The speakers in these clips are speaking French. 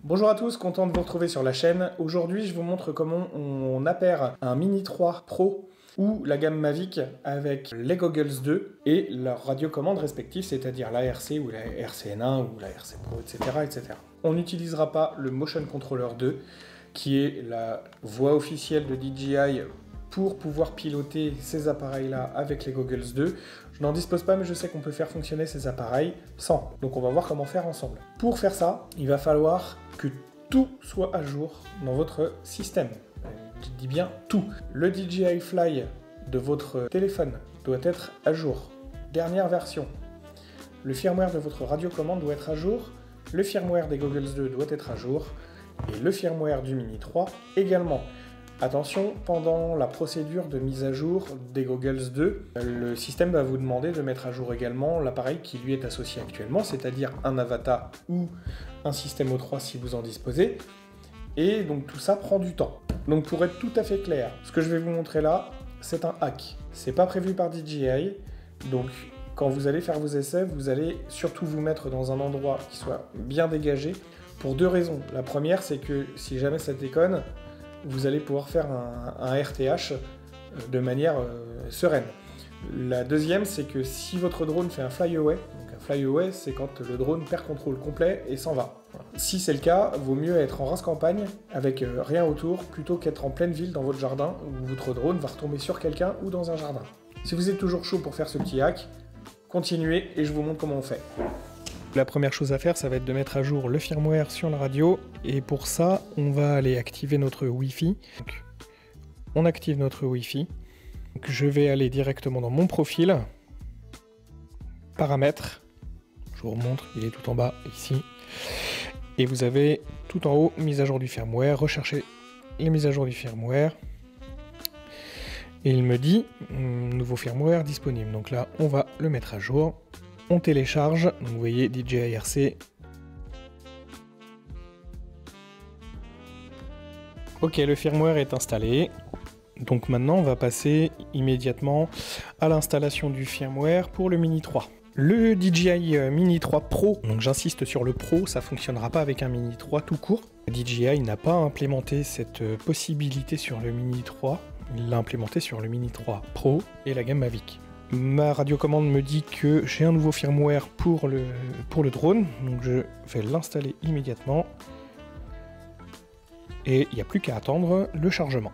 Bonjour à tous, content de vous retrouver sur la chaîne. Aujourd'hui, je vous montre comment on appaire un Mini 3 Pro ou la gamme Mavic avec les Goggles 2 et leurs radiocommandes respectives, c'est-à-dire la RC ou la RCN1 ou la RC Pro, etc. etc. On n'utilisera pas le Motion Controller 2, qui est la voix officielle de DJI pour pouvoir piloter ces appareils-là avec les Goggles 2. Je n'en dispose pas, mais je sais qu'on peut faire fonctionner ces appareils sans. Donc on va voir comment faire ensemble. Pour faire ça, il va falloir que tout soit à jour dans votre système. Je dis bien tout. Le DJI Fly de votre téléphone doit être à jour. Dernière version. Le firmware de votre radiocommande doit être à jour. Le firmware des Goggles 2 doit être à jour. Et le firmware du Mini 3 également. Attention, pendant la procédure de mise à jour des Goggles 2, le système va vous demander de mettre à jour également l'appareil qui lui est associé actuellement, c'est-à-dire un Avata ou un système O3 si vous en disposez. Et donc tout ça prend du temps. Donc pour être tout à fait clair, ce que je vais vous montrer là, c'est un hack. C'est pas prévu par DJI, donc quand vous allez faire vos essais, vous allez surtout vous mettre dans un endroit qui soit bien dégagé, pour deux raisons. La première, c'est que si jamais ça déconne, vous allez pouvoir faire un RTH de manière sereine. La deuxième, c'est que si votre drone fait un fly-away, donc un fly-away, c'est quand le drone perd contrôle complet et s'en va. Voilà. Si c'est le cas, vaut mieux être en race campagne avec rien autour, plutôt qu'être en pleine ville dans votre jardin où votre drone va retomber sur quelqu'un ou dans un jardin. Si vous êtes toujours chaud pour faire ce petit hack, continuez et je vous montre comment on fait. La première chose à faire, ça va être de mettre à jour le firmware sur la radio, et pour ça, on va aller activer notre Wi-Fi. Donc, on active notre Wi-Fi. Donc, je vais aller directement dans mon profil, paramètres, je vous remontre, il est tout en bas, ici. Et vous avez tout en haut, mise à jour du firmware, recherchez les mises à jour du firmware. Et il me dit, nouveau firmware disponible. Donc là, on va le mettre à jour. On télécharge, donc vous voyez DJI RC. Ok, le firmware est installé. Donc maintenant, on va passer immédiatement à l'installation du firmware pour le Mini 3. Le DJI Mini 3 Pro, donc j'insiste sur le Pro, ça ne fonctionnera pas avec un Mini 3 tout court. DJI n'a pas implémenté cette possibilité sur le Mini 3, il l'a implémenté sur le Mini 3 Pro et la gamme Mavic. Ma radiocommande me dit que j'ai un nouveau firmware pour le drone, donc je vais l'installer immédiatement. Et il n'y a plus qu'à attendre le chargement.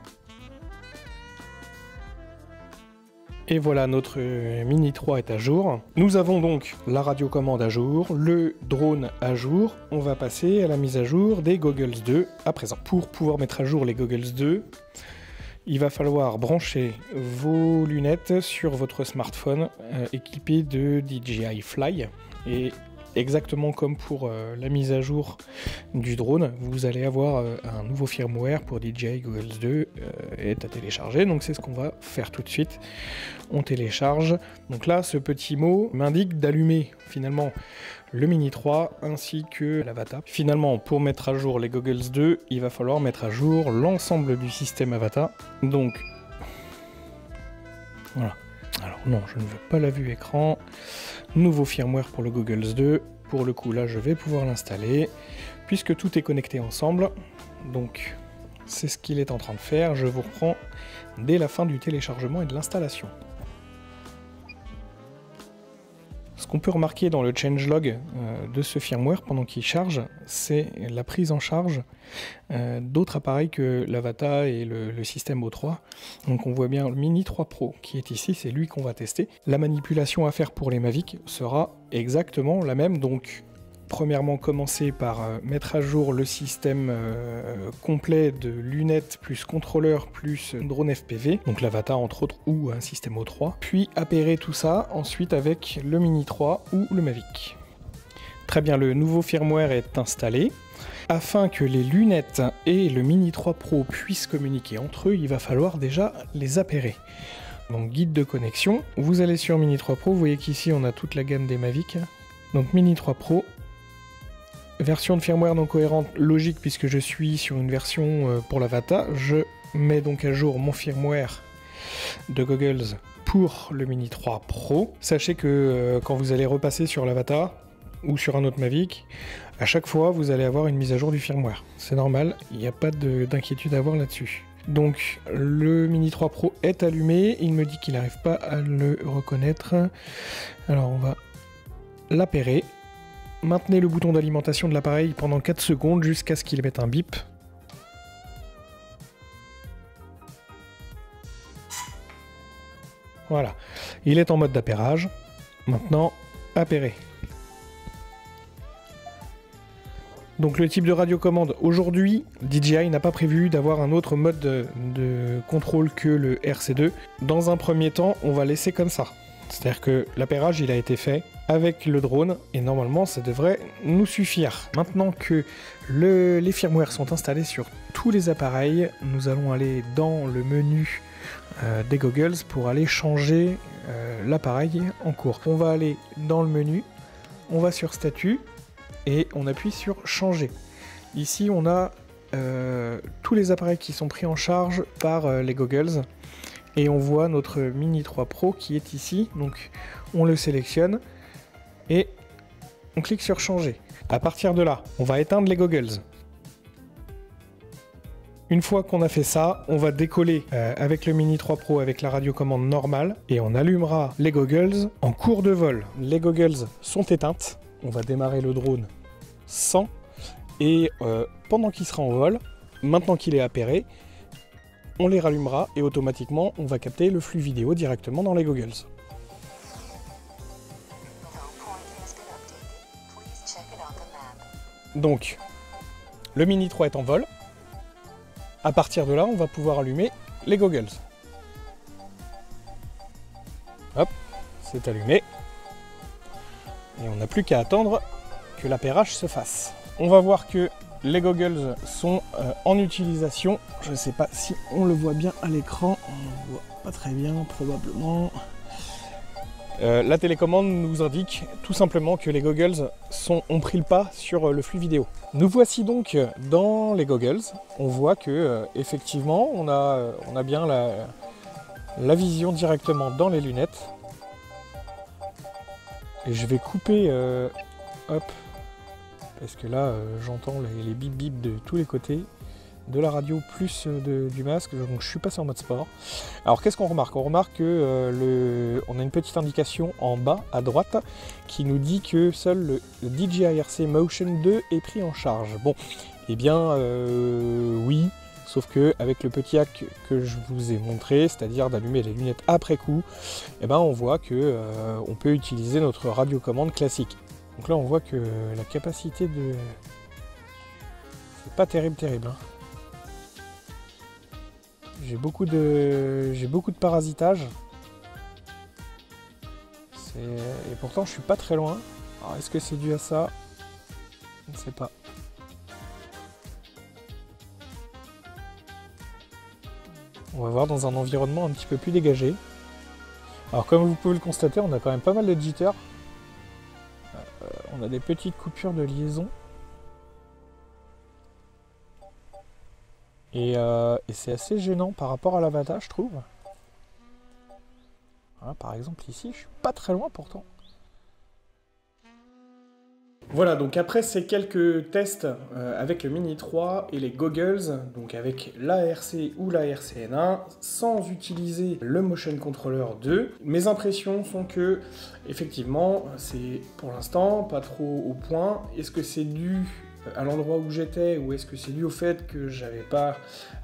Et voilà, notre Mini 3 est à jour. Nous avons donc la radiocommande à jour, le drone à jour. On va passer à la mise à jour des Goggles 2 à présent. Pour pouvoir mettre à jour les Goggles 2, il va falloir brancher vos lunettes sur votre smartphone équipé de DJI Fly. Et exactement comme pour la mise à jour du drone, vous allez avoir un nouveau firmware pour DJI Goggles 2 est à télécharger. Donc c'est ce qu'on va faire tout de suite. On télécharge. Donc là, ce petit mot m'indique d'allumer finalement le Mini 3 ainsi que l'Avata. Finalement, pour mettre à jour les Goggles 2, il va falloir mettre à jour l'ensemble du système Avata. Donc, voilà. Alors non, je ne veux pas la vue écran. Nouveau firmware pour le Goggles 2. Pour le coup, là, je vais pouvoir l'installer puisque tout est connecté ensemble. Donc, c'est ce qu'il est en train de faire. Je vous reprends dès la fin du téléchargement et de l'installation. Ce qu'on peut remarquer dans le changelog de ce firmware pendant qu'il charge, c'est la prise en charge d'autres appareils que l'Avata et le système O3. Donc on voit bien le Mini 3 Pro qui est ici, c'est lui qu'on va tester. La manipulation à faire pour les Mavic sera exactement la même. Donc premièrement, commencer par mettre à jour le système complet de lunettes plus contrôleur plus drone FPV, donc l'Avata entre autres ou un système O3, puis appairer tout ça ensuite avec le Mini 3 ou le Mavic. Très bien, le nouveau firmware est installé. Afin que les lunettes et le Mini 3 Pro puissent communiquer entre eux, il va falloir déjà les appairer. Donc guide de connexion, vous allez sur Mini 3 Pro, vous voyez qu'ici on a toute la gamme des Mavic. Donc Mini 3 Pro, version de firmware non cohérente, logique puisque je suis sur une version pour l'Avata. Je mets donc à jour mon firmware de Goggles pour le Mini 3 Pro. Sachez que quand vous allez repasser sur l'Avata, ou sur un autre Mavic, à chaque fois vous allez avoir une mise à jour du firmware. C'est normal, il n'y a pas d'inquiétude à avoir là-dessus. Donc le Mini 3 Pro est allumé, il me dit qu'il n'arrive pas à le reconnaître. Alors on va l'appairer. Maintenez le bouton d'alimentation de l'appareil pendant 4 secondes jusqu'à ce qu'il mette un bip. Voilà, il est en mode d'appairage. Maintenant, appairer. Donc le type de radiocommande, aujourd'hui, DJI n'a pas prévu d'avoir un autre mode de contrôle que le RC2. Dans un premier temps, on va laisser comme ça. C'est-à-dire que l'appairage, il a été fait avec le drone, et normalement, ça devrait nous suffire. Maintenant que les firmwares sont installés sur tous les appareils, nous allons aller dans le menu des goggles pour aller changer l'appareil en cours. On va aller dans le menu, on va sur statut, et on appuie sur changer. Ici on a tous les appareils qui sont pris en charge par les goggles et on voit notre Mini 3 Pro qui est ici, donc on le sélectionne et on clique sur changer. À partir de là, on va éteindre les goggles. Une fois qu'on a fait ça, on va décoller avec le Mini 3 Pro avec la radiocommande normale et on allumera les goggles en cours de vol. Les goggles sont éteintes. On va démarrer le drone sans, et pendant qu'il sera en vol, maintenant qu'il est appairé, on les rallumera et automatiquement on va capter le flux vidéo directement dans les goggles. Donc, le Mini 3 est en vol. À partir de là, on va pouvoir allumer les goggles. Hop, c'est allumé. Et on n'a plus qu'à attendre que l'appairage se fasse. On va voir que les goggles sont en utilisation. Je ne sais pas si on le voit bien à l'écran. On ne voit pas très bien, probablement. La télécommande nous indique tout simplement que les goggles ont pris le pas sur le flux vidéo. Nous voici donc dans les goggles. On voit que effectivement on a bien la vision directement dans les lunettes. Et je vais couper, hop, parce que là j'entends les bip bip de tous les côtés, de la radio plus du masque, donc je suis passé en mode sport. Alors qu'est-ce qu'on remarque? On remarque que on a une petite indication en bas à droite qui nous dit que seul le DJI RC Motion 2 est pris en charge. Bon, eh bien oui, sauf que avec le petit hack que je vous ai montré, c'est-à-dire d'allumer les lunettes après coup, eh ben on voit que on peut utiliser notre radiocommande classique. Donc là on voit que la capacité de... c'est pas terrible. Hein. J'ai beaucoup de parasitage. Et pourtant je suis pas très loin. Alors est-ce que c'est dû à ça? Je ne sais pas. On va voir dans un environnement un petit peu plus dégagé. Alors comme vous pouvez le constater, on a quand même pas mal de jitter. On a des petites coupures de liaison. Et c'est assez gênant par rapport à l'avatar, je trouve. Voilà, par exemple ici, je suis pas très loin pourtant. Voilà, donc après ces quelques tests avec le Mini 3 et les goggles, donc avec l'ARC ou la RCN1, sans utiliser le Motion Controller 2, mes impressions sont que, effectivement, c'est pour l'instant pas trop au point. Est-ce que c'est dû à l'endroit où j'étais ou est-ce que c'est dû au fait que j'avais pas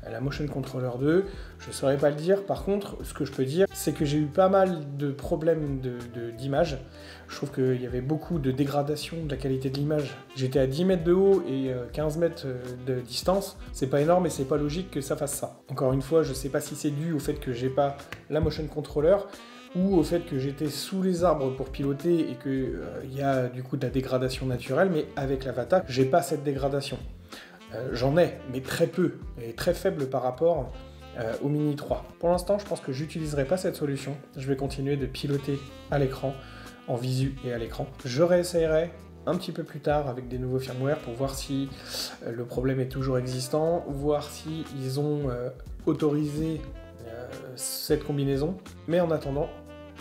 la Motion Controller 2? Je saurais pas le dire. Par contre, ce que je peux dire, c'est que j'ai eu pas mal de problèmes d'image. Je trouve qu'il y avait beaucoup de dégradation de la qualité de l'image. J'étais à 10 mètres de haut et 15 mètres de distance. C'est pas énorme et c'est pas logique que ça fasse ça. Encore une fois, je sais pas si c'est dû au fait que j'ai pas la Motion Controller ou au fait que j'étais sous les arbres pour piloter et qu'il y a du coup de la dégradation naturelle, mais avec l'Avatar, j'ai pas cette dégradation. J'en ai, mais très peu, et très faible par rapport au Mini 3. Pour l'instant, je pense que j'utiliserai pas cette solution. Je vais continuer de piloter à l'écran, en visu et à l'écran. Je réessayerai un petit peu plus tard avec des nouveaux firmware pour voir si le problème est toujours existant, voir si ils ont autorisé cette combinaison. Mais en attendant,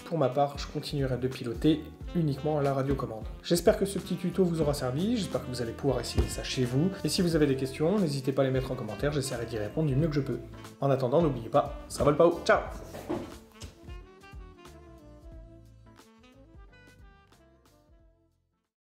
Pour ma part, je continuerai de piloter uniquement à la radiocommande. J'espère que ce petit tuto vous aura servi, j'espère que vous allez pouvoir essayer ça chez vous. Et si vous avez des questions, n'hésitez pas à les mettre en commentaire, j'essaierai d'y répondre du mieux que je peux. En attendant, n'oubliez pas, ça vole pas haut. Ciao!